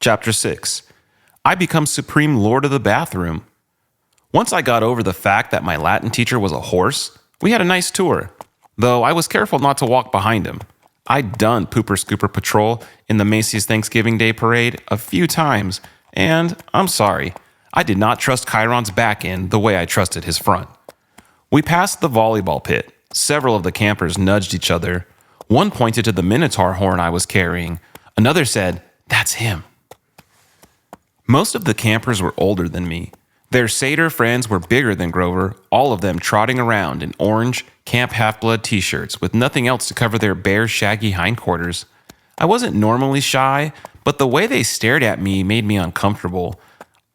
Chapter 6. I become Supreme Lord of the Bathroom. Once I got over the fact that my Latin teacher was a horse, we had a nice tour, though I was careful not to walk behind him. I'd done Pooper Scooper Patrol in the Macy's Thanksgiving Day Parade a few times, and I'm sorry, I did not trust Chiron's back end the way I trusted his front. We passed the volleyball pit. Several of the campers nudged each other. One pointed to the Minotaur horn I was carrying. Another said, "That's him." Most of the campers were older than me. Their satyr friends were bigger than Grover, all of them trotting around in orange Camp Half-Blood t-shirts with nothing else to cover their bare, shaggy hindquarters. I wasn't normally shy, but the way they stared at me made me uncomfortable.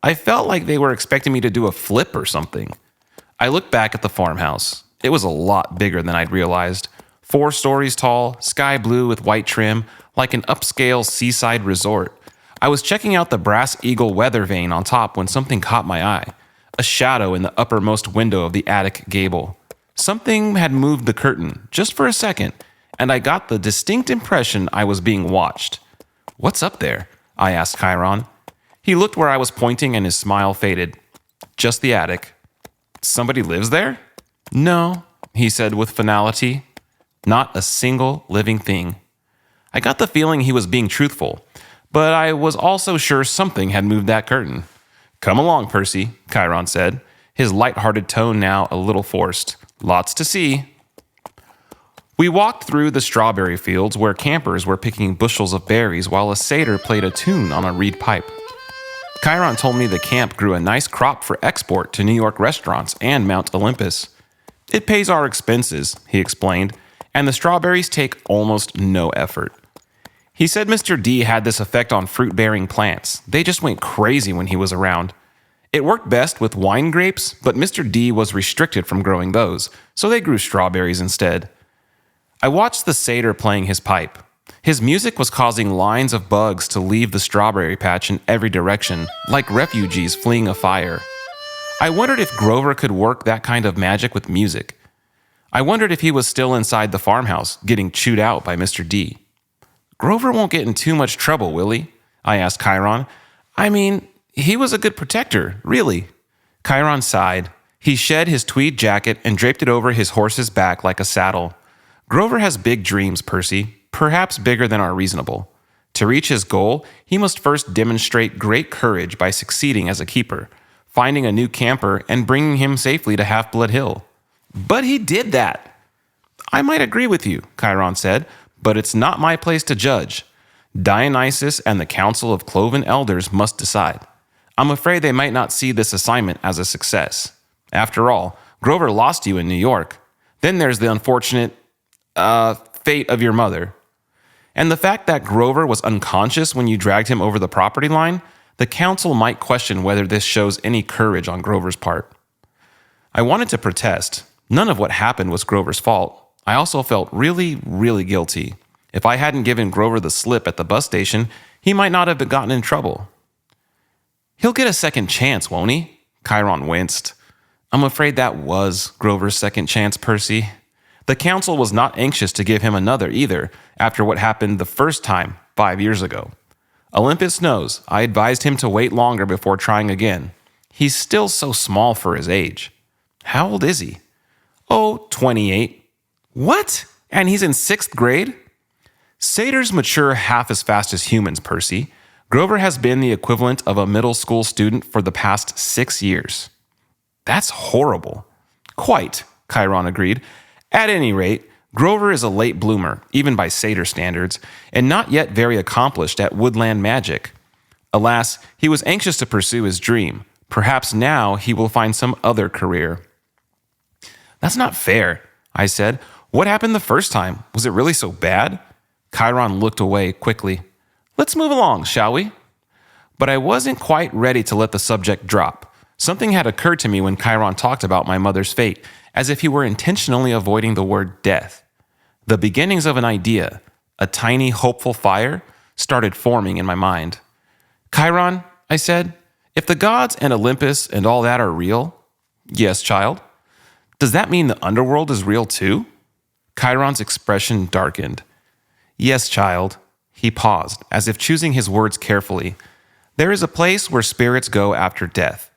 I felt like they were expecting me to do a flip or something. I looked back at the farmhouse. It was a lot bigger than I'd realized. 4 stories tall, sky blue with white trim, like an upscale seaside resort. I was checking out the Brass Eagle weather vane on top when something caught my eye. A shadow in the uppermost window of the attic gable. Something had moved the curtain, just for a second, and I got the distinct impression I was being watched. "What's up there?" I asked Chiron. He looked where I was pointing and his smile faded. "Just the attic." "Somebody lives there?" "No," he said with finality. "Not a single living thing." I got the feeling he was being truthful, but I was also sure something had moved that curtain. "Come along, Percy," Chiron said, his light-hearted tone now a little forced. "Lots to see." We walked through the strawberry fields where campers were picking bushels of berries while a satyr played a tune on a reed pipe. Chiron told me the camp grew a nice crop for export to New York restaurants and Mount Olympus. "It pays our expenses," he explained, "and the strawberries take almost no effort." He said Mr. D had this effect on fruit-bearing plants. They just went crazy when he was around. It worked best with wine grapes, but Mr. D was restricted from growing those, so they grew strawberries instead. I watched the satyr playing his pipe. His music was causing lines of bugs to leave the strawberry patch in every direction, like refugees fleeing a fire. I wondered if Grover could work that kind of magic with music. I wondered if he was still inside the farmhouse, getting chewed out by Mr. D. "Grover won't get in too much trouble, will he?" I asked Chiron. "I mean, he was a good protector, really." Chiron sighed. He shed his tweed jacket and draped it over his horse's back like a saddle. "Grover has big dreams, Percy, perhaps bigger than are reasonable. To reach his goal, he must first demonstrate great courage by succeeding as a keeper, finding a new camper and bringing him safely to Half-Blood Hill." "But he did that." "I might agree with you," Chiron said, "but it's not my place to judge. Dionysus and the Council of Cloven Elders must decide. I'm afraid they might not see this assignment as a success. After all, Grover lost you in New York. Then there's the unfortunate, fate of your mother. And the fact that Grover was unconscious when you dragged him over the property line, the council might question whether this shows any courage on Grover's part." I wanted to protest. None of what happened was Grover's fault. I also felt really, really guilty. If I hadn't given Grover the slip at the bus station, he might not have gotten in trouble. "He'll get a second chance, won't he?" Chiron winced. "I'm afraid that was Grover's second chance, Percy. The council was not anxious to give him another either, after what happened the first time 5 years ago. Olympus knows I advised him to wait longer before trying again. He's still so small for his age." "How old is he?" "Oh, 28. "What? And he's in 6th grade?" "Satyrs mature half as fast as humans, Percy. Grover has been the equivalent of a middle school student for the past 6 years. "That's horrible." "Quite," Chiron agreed. "At any rate, Grover is a late bloomer, even by satyr standards, and not yet very accomplished at woodland magic. Alas, he was anxious to pursue his dream. Perhaps now he will find some other career." "That's not fair," I said. "What happened the first time? Was it really so bad?" Chiron looked away quickly. "Let's move along, shall we?" But I wasn't quite ready to let the subject drop. Something had occurred to me when Chiron talked about my mother's fate, as if he were intentionally avoiding the word death. The beginnings of an idea, a tiny, hopeful fire, started forming in my mind. "Chiron," I said, "if the gods and Olympus and all that are real—" "Yes, child." "Does that mean the underworld is real too?" Chiron's expression darkened. "Yes, child." He paused, as if choosing his words carefully. There is a place where spirits go after death.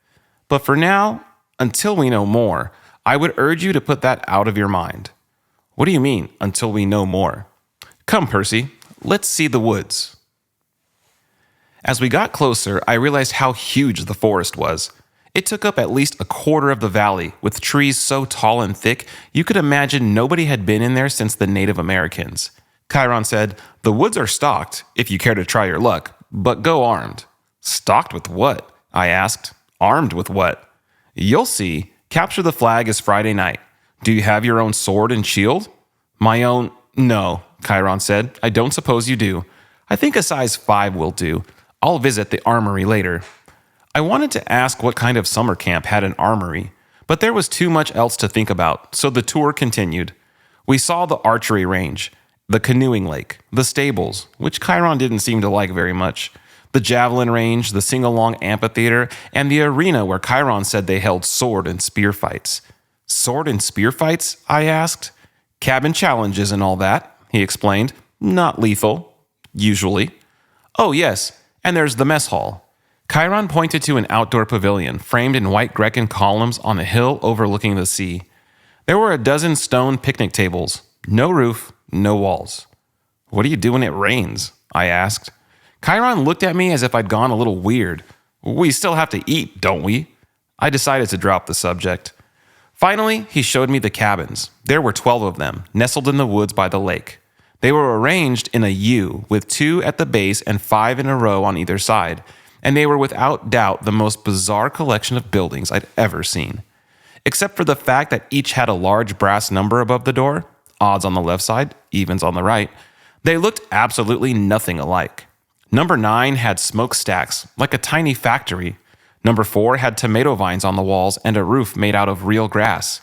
But for now, until we know more, I would urge you to put that out of your mind. What do you mean, until we know more? Come, Percy, let's see the woods. As we got closer, I realized how huge the forest was. It took up at least a quarter of the valley, with trees so tall and thick you could imagine nobody had been in there since the Native Americans. Chiron said, "The woods are stocked, if you care to try your luck, but go armed." "Stocked with what?" I asked. "Armed with what?" "You'll see. Capture the flag is Friday night. Do you have your own sword and shield?" "My own? No," Chiron said. "I don't suppose you do. I think a size 5 will do. I'll visit the armory later." I wanted to ask what kind of summer camp had an armory, but there was too much else to think about, so the tour continued. We saw the archery range, the canoeing lake, the stables, which Chiron didn't seem to like very much, the javelin range, the sing-along amphitheater, and the arena where Chiron said they held sword and spear fights. "Sword and spear fights?" I asked. "Cabin challenges and all that," he explained. "Not lethal, usually." "Oh, yes, and there's the mess hall." Chiron pointed to an outdoor pavilion framed in white Grecan columns on a hill overlooking the sea. There were a dozen stone picnic tables. No roof, no walls. "What do you do when it rains?" I asked. Chiron looked at me as if I'd gone a little weird. "We still have to eat, don't we?" I decided to drop the subject. Finally, he showed me the cabins. There were 12 of them, nestled in the woods by the lake. They were arranged in a U, with 2 at the base and 5 in a row on either side, and they were without doubt the most bizarre collection of buildings I'd ever seen. Except for the fact that each had a large brass number above the door, odds on the left side, evens on the right, they looked absolutely nothing alike. Number 9 had smokestacks, like a tiny factory. Number 4 had tomato vines on the walls and a roof made out of real grass.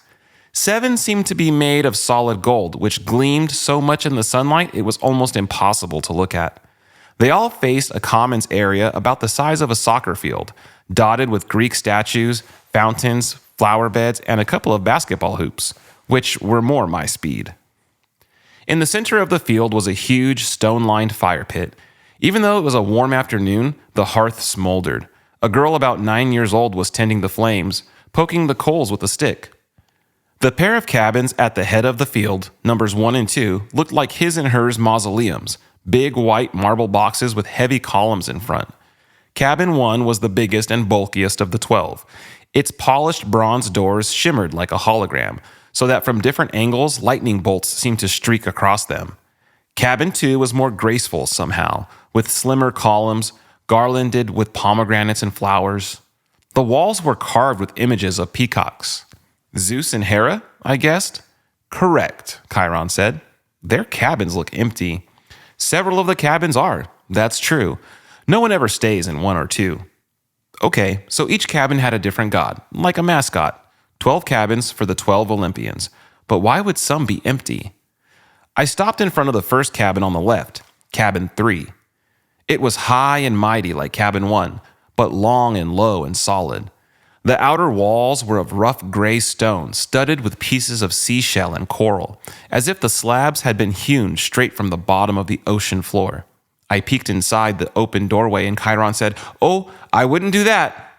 7 seemed to be made of solid gold, which gleamed so much in the sunlight it was almost impossible to look at. They all faced a commons area about the size of a soccer field, dotted with Greek statues, fountains, flower beds, and a couple of basketball hoops, which were more my speed. In the center of the field was a huge stone-lined fire pit. Even though it was a warm afternoon, the hearth smoldered. A girl about 9 years old was tending the flames, poking the coals with a stick. The pair of cabins at the head of the field, numbers 1 and 2, looked like his and hers mausoleums, big white marble boxes with heavy columns in front. Cabin 1 was the biggest and bulkiest of the 12. Its polished bronze doors shimmered like a hologram, so that from different angles lightning bolts seemed to streak across them. Cabin 2 was more graceful somehow, with slimmer columns, garlanded with pomegranates and flowers. The walls were carved with images of peacocks. "Zeus and Hera?" I guessed. "Correct," Chiron said. "Their cabins look empty." "Several of the cabins are. That's true. No one ever stays in 1 or 2. Okay, so each cabin had a different god, like a mascot. 12 cabins for the 12 Olympians. But why would some be empty? I stopped in front of the first cabin on the left, cabin 3. It was high and mighty like cabin 1, but long and low and solid. The outer walls were of rough gray stone, studded with pieces of seashell and coral, as if the slabs had been hewn straight from the bottom of the ocean floor. I peeked inside the open doorway and Chiron said, "Oh, I wouldn't do that."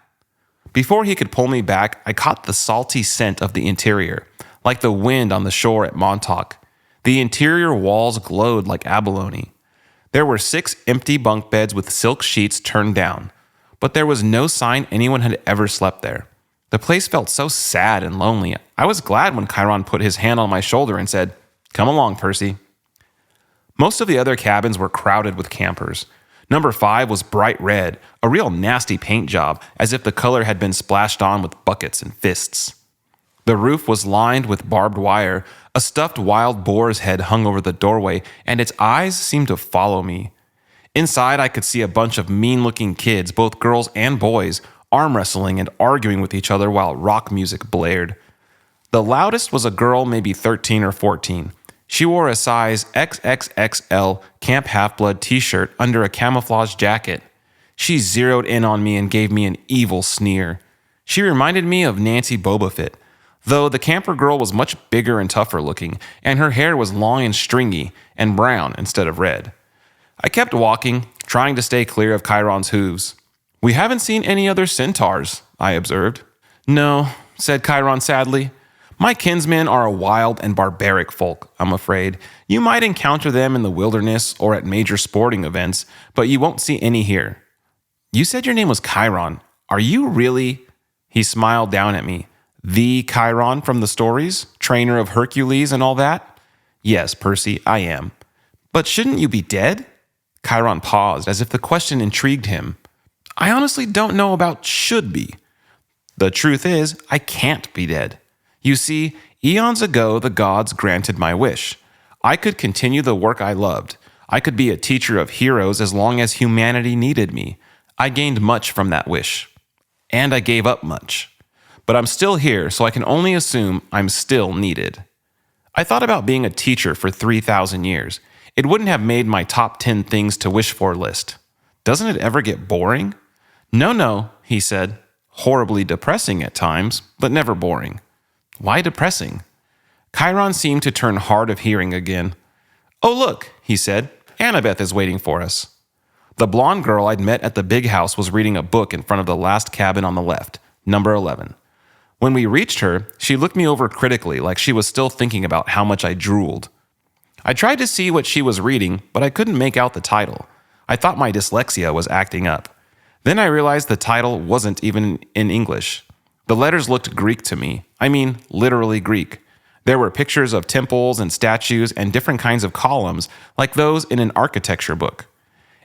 Before he could pull me back, I caught the salty scent of the interior, like the wind on the shore at Montauk. The interior walls glowed like abalone. There were 6 empty bunk beds with silk sheets turned down, but there was no sign anyone had ever slept there. The place felt so sad and lonely. I was glad when Chiron put his hand on my shoulder and said, "Come along, Percy." Most of the other cabins were crowded with campers. Number 5 was bright red, a real nasty paint job, as if the color had been splashed on with buckets and fists. The roof was lined with barbed wire. A stuffed wild boar's head hung over the doorway, and its eyes seemed to follow me. Inside, I could see a bunch of mean-looking kids, both girls and boys, arm wrestling and arguing with each other while rock music blared. The loudest was a girl maybe 13 or 14. She wore a size XXXL Camp Half-Blood t-shirt under a camouflage jacket. She zeroed in on me and gave me an evil sneer. She reminded me of Nancy Bobofit, though the camper girl was much bigger and tougher looking, and her hair was long and stringy and brown instead of red. I kept walking, trying to stay clear of Chiron's hooves. We haven't seen any other centaurs, I observed. No, said Chiron sadly. My kinsmen are a wild and barbaric folk, I'm afraid. You might encounter them in the wilderness or at major sporting events, but you won't see any here. You said your name was Chiron. Are you really? He smiled down at me. The Chiron from the stories? Trainer of Hercules and all that? Yes, Percy, I am. But shouldn't you be dead? Chiron paused, as if the question intrigued him. I honestly don't know about should be. The truth is, I can't be dead. You see, eons ago the gods granted my wish. I could continue the work I loved. I could be a teacher of heroes as long as humanity needed me. I gained much from that wish. And I gave up much. But I'm still here, so I can only assume I'm still needed. I thought about being a teacher for 3,000 years. It wouldn't have made my top 10 things to wish for list. Doesn't it ever get boring? No, he said. Horribly depressing at times, but never boring. Why depressing? Chiron seemed to turn hard of hearing again. Oh, look, he said. Annabeth is waiting for us. The blonde girl I'd met at the big house was reading a book in front of the last cabin on the left, number 11. When we reached her, she looked me over critically like she was still thinking about how much I drooled. I tried to see what she was reading, but I couldn't make out the title. I thought my dyslexia was acting up. Then I realized the title wasn't even in English. The letters looked Greek to me. I mean, literally Greek. There were pictures of temples and statues and different kinds of columns, like those in an architecture book.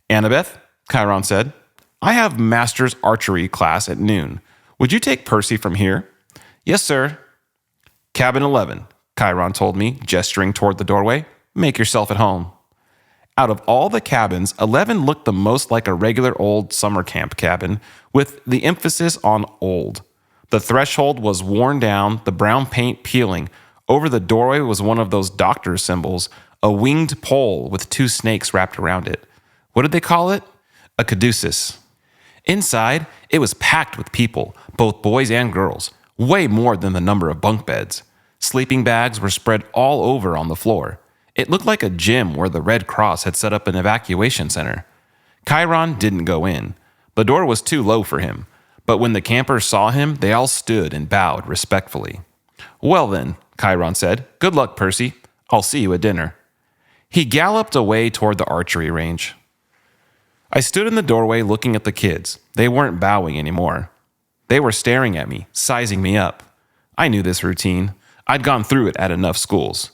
Annabeth, Chiron said, I have master's archery class at noon. Would you take Percy from here? Yes, sir. Cabin 11, Chiron told me, gesturing toward the doorway. Make yourself at home. Out of all the cabins, 11 looked the most like a regular old summer camp cabin, with the emphasis on old. The threshold was worn down, the brown paint peeling. Over the doorway was one of those doctor's symbols, a winged pole with 2 snakes wrapped around it. What did they call it? A caduceus. Inside, it was packed with people, both boys and girls, way more than the number of bunk beds. Sleeping bags were spread all over on the floor. It looked like a gym where the Red Cross had set up an evacuation center. Chiron didn't go in. The door was too low for him. But when the campers saw him, they all stood and bowed respectfully. Well then, Chiron said, good luck, Percy. I'll see you at dinner. He galloped away toward the archery range. I stood in the doorway looking at the kids. They weren't bowing anymore. They were staring at me, sizing me up. I knew this routine. I'd gone through it at enough schools.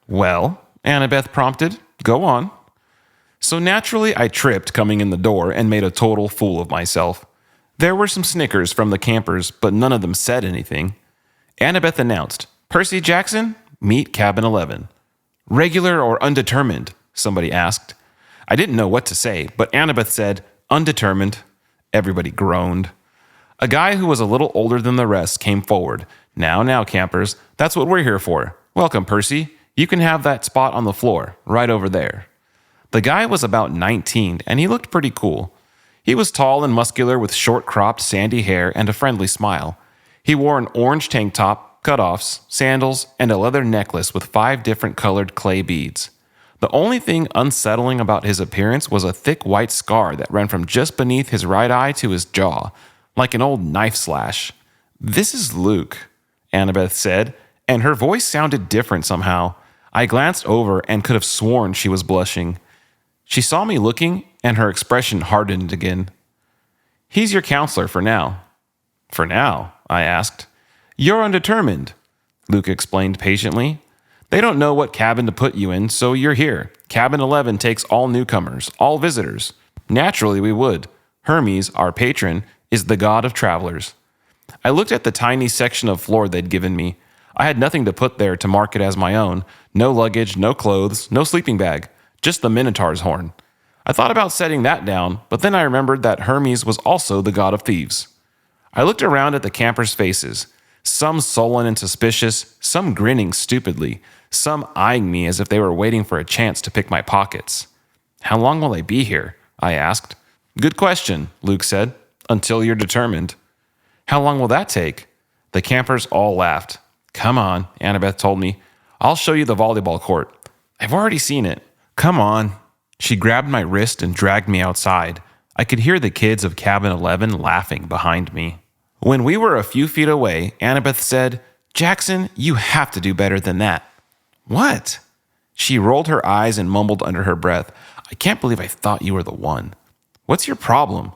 Well, Annabeth prompted, go on. So naturally, I tripped coming in the door and made a total fool of myself. There were some snickers from the campers, but none of them said anything. Annabeth announced, Percy Jackson, meet cabin 11. Regular or undetermined? Somebody asked. I didn't know what to say, but Annabeth said, undetermined. Everybody groaned. A guy who was a little older than the rest came forward. Now, campers, that's what we're here for. Welcome, Percy. You can have that spot on the floor, right over there. The guy was about 19, and he looked pretty cool. He was tall and muscular with short-cropped sandy hair and a friendly smile. He wore an orange tank top, cutoffs, sandals, and a leather necklace with 5 different colored clay beads. The only thing unsettling about his appearance was a thick white scar that ran from just beneath his right eye to his jaw, like an old knife slash. This is Luke, Annabeth said, and her voice sounded different somehow. I glanced over and could have sworn she was blushing. She saw me looking, and her expression hardened again. He's your counselor for now. For now? I asked. You're undetermined, Luke explained patiently. They don't know what cabin to put you in, so you're here. Cabin 11 takes all newcomers, all visitors. Naturally, we would. Hermes, our patron, is the god of travelers. I looked at the tiny section of floor they'd given me. I had nothing to put there to mark it as my own. No luggage, no clothes, no sleeping bag. Just the Minotaur's horn. I thought about setting that down, but then I remembered that Hermes was also the god of thieves. I looked around at the campers' faces. Some sullen and suspicious, some grinning stupidly, some eyeing me as if they were waiting for a chance to pick my pockets. How long will they be here? I asked. Good question, Luke said. Until you're determined. How long will that take? The campers all laughed. Come on, Annabeth told me. I'll show you the volleyball court. I've already seen it. Come on. She grabbed my wrist and dragged me outside. I could hear the kids of Cabin 11 laughing behind me. When we were a few feet away, Annabeth said, "Jackson, you have to do better than that." "What?" She rolled her eyes and mumbled under her breath, "I can't believe I thought you were the one." "What's your problem?"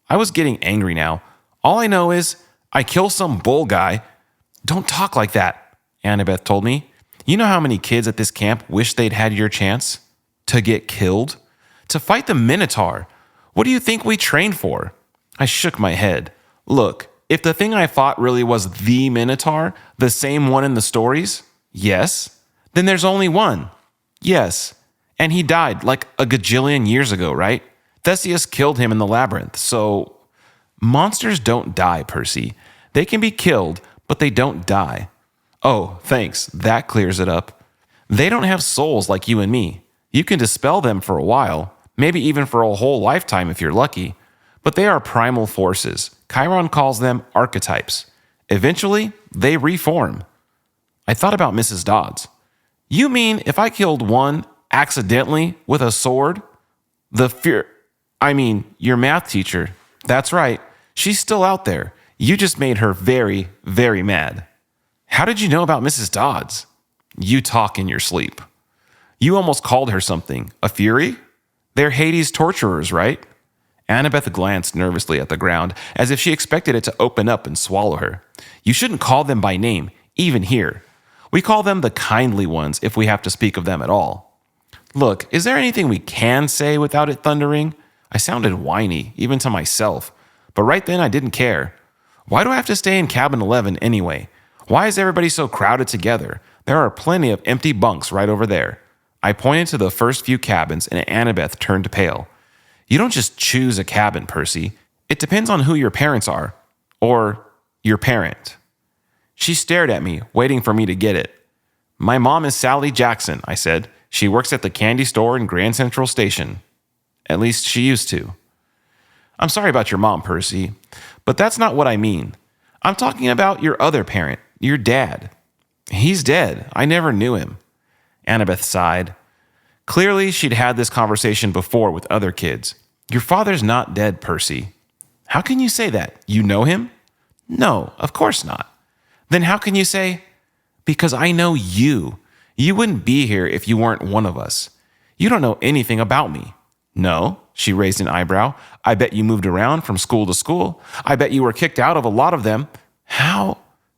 I was getting angry now. "All I know is I kill some bull guy." "Don't talk like that," Annabeth told me. "You know how many kids at this camp wish they'd had your chance? To get killed? To fight the Minotaur? What do you think we trained for?" I shook my head. "Look, if the thing I fought really was the Minotaur, the same one in the stories, yes. Then there's only one. Yes. And he died like a gajillion years ago, right? Theseus killed him in the labyrinth, so..." "Monsters don't die, Percy. They can be killed, but they don't die." "Oh, thanks. That clears it up. They don't have souls like you and me. You can dispel them for a while, maybe even for a whole lifetime if you're lucky. But they are primal forces. Chiron calls them archetypes. Eventually, they reform." I thought about Mrs. Dodds. "You mean if I killed one accidentally with a sword? Your math teacher. That's right. She's still out there. You just made her very, very mad." "How did you know about Mrs. Dodds?" "You talk in your sleep." "You almost called her something. A fury? They're Hades' torturers, right?" Annabeth glanced nervously at the ground, as if she expected it to open up and swallow her. "You shouldn't call them by name, even here. We call them the kindly ones if we have to speak of them at all." "Look, is there anything we can say without it thundering?" I sounded whiny, even to myself, but right then I didn't care. Why do I have to stay in Cabin 11 anyway? Why is everybody so crowded together? There are plenty of empty bunks right over there. I pointed to the first few cabins and Annabeth turned pale. "You don't just choose a cabin, Percy. It depends on who your parents are. Or your parent." She stared at me, waiting for me to get it. "My mom is Sally Jackson," I said. "She works at the candy store in Grand Central Station. At least she used to." "I'm sorry about your mom, Percy, but that's not what I mean. I'm talking about your other parent, your dad." "He's dead. I never knew him." Annabeth sighed. Clearly, she'd had this conversation before with other kids. "Your father's not dead, Percy." "How can you say that? You know him?" "No, of course not." "Then how can you say..." "Because I know you. You wouldn't be here if you weren't one of us. You don't know anything about me." "No," she raised an eyebrow. "I bet you moved around from school to school. I bet you were kicked out of a lot of them." "How?"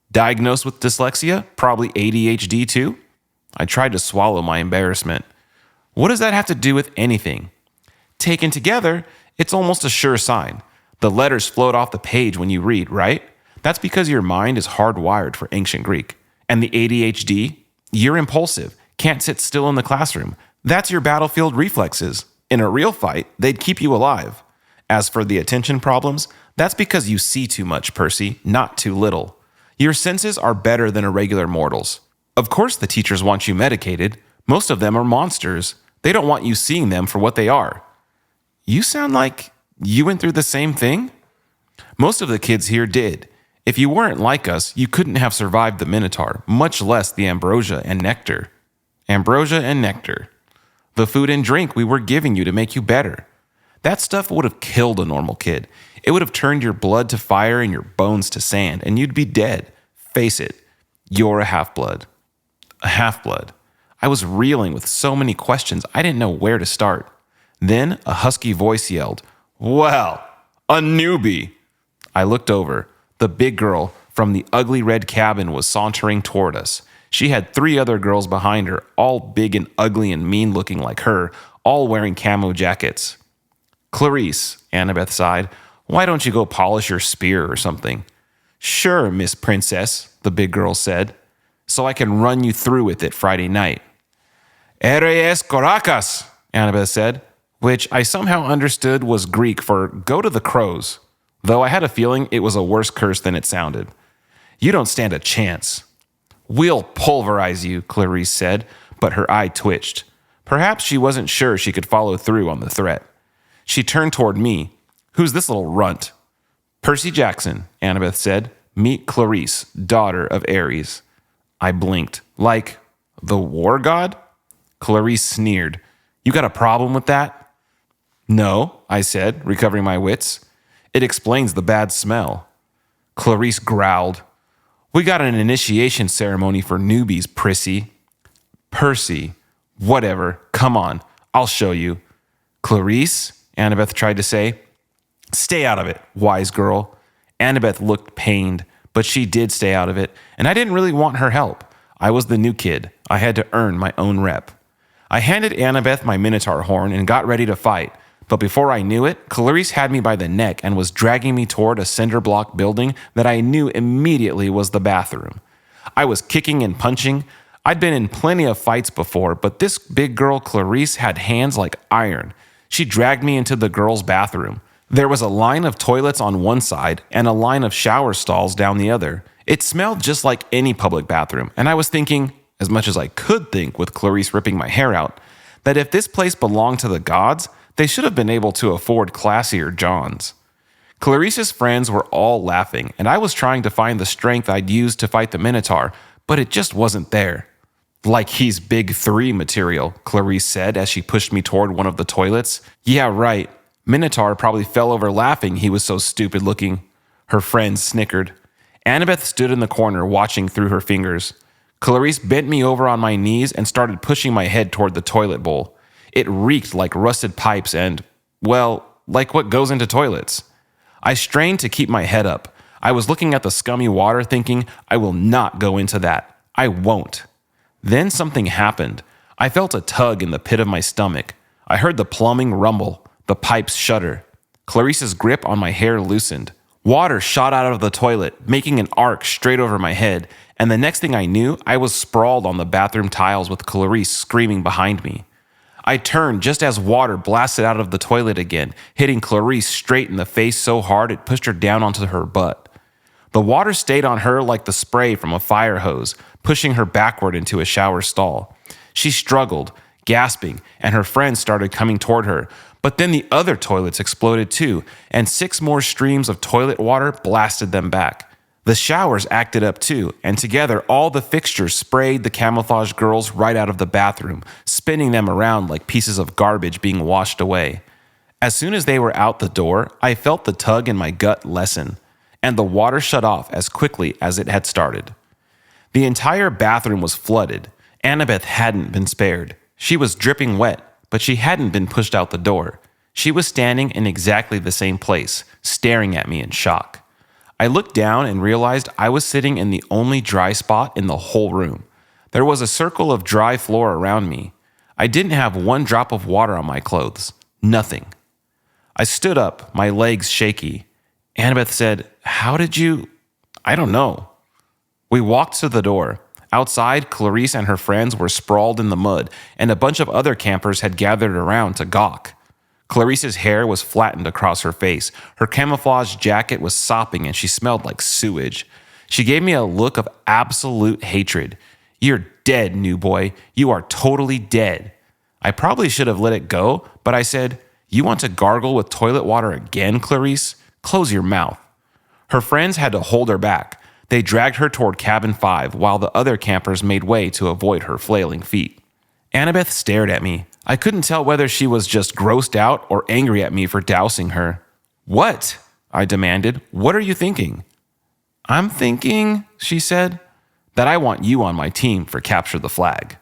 "Diagnosed with dyslexia, probably ADHD too." I tried to swallow my embarrassment. "What does that have to do with anything?" "Taken together, it's almost a sure sign. The letters float off the page when you read, right? That's because your mind is hardwired for ancient Greek. And the ADHD? You're impulsive, can't sit still in the classroom. That's your battlefield reflexes. In a real fight, they'd keep you alive. As for the attention problems, that's because you see too much, Percy, not too little. Your senses are better than a regular mortal's. Of course the teachers want you medicated. Most of them are monsters. They don't want you seeing them for what they are." "You sound like you went through the same thing?" "Most of the kids here did. If you weren't like us, you couldn't have survived the Minotaur, much less the ambrosia and nectar." "Ambrosia and nectar." "The food and drink we were giving you to make you better. That stuff would have killed a normal kid. It would have turned your blood to fire and your bones to sand, and you'd be dead. Face it, you're a half-blood." A half-blood. I was reeling with so many questions I didn't know where to start. Then a husky voice yelled, "Well, a newbie." I looked over. The big girl from the ugly red cabin was sauntering toward us. She had 3 other girls behind her, all big and ugly and mean-looking like her, all wearing camo jackets. "Clarice," Annabeth sighed, "why don't you go polish your spear or something?" "Sure, Miss Princess," the big girl said, "so I can run you through with it Friday night." "Eres Korakas," Annabeth said, which I somehow understood was Greek for "go to the crows," though I had a feeling it was a worse curse than it sounded. "You don't stand a chance." "We'll pulverize you," Clarice said, but her eye twitched. Perhaps she wasn't sure she could follow through on the threat. She turned toward me. "Who's this little runt?" "Percy Jackson," Annabeth said. "Meet Clarice, daughter of Ares." I blinked. "Like the war god?" Clarice sneered. "You got a problem with that?" No, I said, recovering my wits. It explains the bad smell. Clarice growled. We got an initiation ceremony for newbies, Prissy. Percy. Whatever. Come on. I'll show you. Clarice, Annabeth tried to say. Stay out of it, wise girl. Annabeth looked pained, but she did stay out of it, and I didn't really want her help. I was the new kid. I had to earn my own rep. I handed Annabeth my Minotaur horn and got ready to fight, but before I knew it, Clarice had me by the neck and was dragging me toward a cinder block building that I knew immediately was the bathroom. I was kicking and punching. I'd been in plenty of fights before, but this big girl Clarice had hands like iron. She dragged me into the girls' bathroom. There was a line of toilets on one side and a line of shower stalls down the other. It smelled just like any public bathroom, and I was thinking, as much as I could think with Clarice ripping my hair out, that if this place belonged to the gods, they should have been able to afford classier Johns. Clarice's friends were all laughing, and I was trying to find the strength I'd use to fight the Minotaur, but it just wasn't there. Like he's big 3 material, Clarice said as she pushed me toward one of the toilets. Yeah, right. Minotaur probably fell over laughing, he was so stupid looking. Her friends snickered. Annabeth stood in the corner watching through her fingers. Clarice bent me over on my knees and started pushing my head toward the toilet bowl. It reeked like rusted pipes and, well, like what goes into toilets. I strained to keep my head up. I was looking at the scummy water thinking, I will not go into that. I won't. Then something happened. I felt a tug in the pit of my stomach. I heard the plumbing rumble, the pipes shudder. Clarice's grip on my hair loosened. Water shot out of the toilet, making an arc straight over my head, and the next thing I knew, I was sprawled on the bathroom tiles with Clarice screaming behind me. I turned just as water blasted out of the toilet again, hitting Clarice straight in the face so hard it pushed her down onto her butt. The water stayed on her like the spray from a fire hose, pushing her backward into a shower stall. She struggled, gasping, and her friends started coming toward her. But then the other toilets exploded too, and 6 more streams of toilet water blasted them back. The showers acted up too, and together all the fixtures sprayed the camouflage girls right out of the bathroom, spinning them around like pieces of garbage being washed away. As soon as they were out the door, I felt the tug in my gut lessen, and the water shut off as quickly as it had started. The entire bathroom was flooded. Annabeth hadn't been spared. She was dripping wet, but she hadn't been pushed out the door. She was standing in exactly the same place, staring at me in shock. I looked down and realized I was sitting in the only dry spot in the whole room. There was a circle of dry floor around me. I didn't have 1 drop of water on my clothes. Nothing. I stood up, my legs shaky. Annabeth said, "How did you—" "I don't know." We walked to the door. Outside, Clarice and her friends were sprawled in the mud, and a bunch of other campers had gathered around to gawk. Clarice's hair was flattened across her face. Her camouflage jacket was sopping, and she smelled like sewage. She gave me a look of absolute hatred. "You're dead, new boy. You are totally dead." I probably should have let it go, but I said, "You want to gargle with toilet water again, Clarice? Close your mouth." Her friends had to hold her back. They dragged her toward cabin 5 while the other campers made way to avoid her flailing feet. Annabeth stared at me. I couldn't tell whether she was just grossed out or angry at me for dousing her. "What?" I demanded. "What are you thinking?" "I'm thinking," she said, "that I want you on my team for Capture the Flag."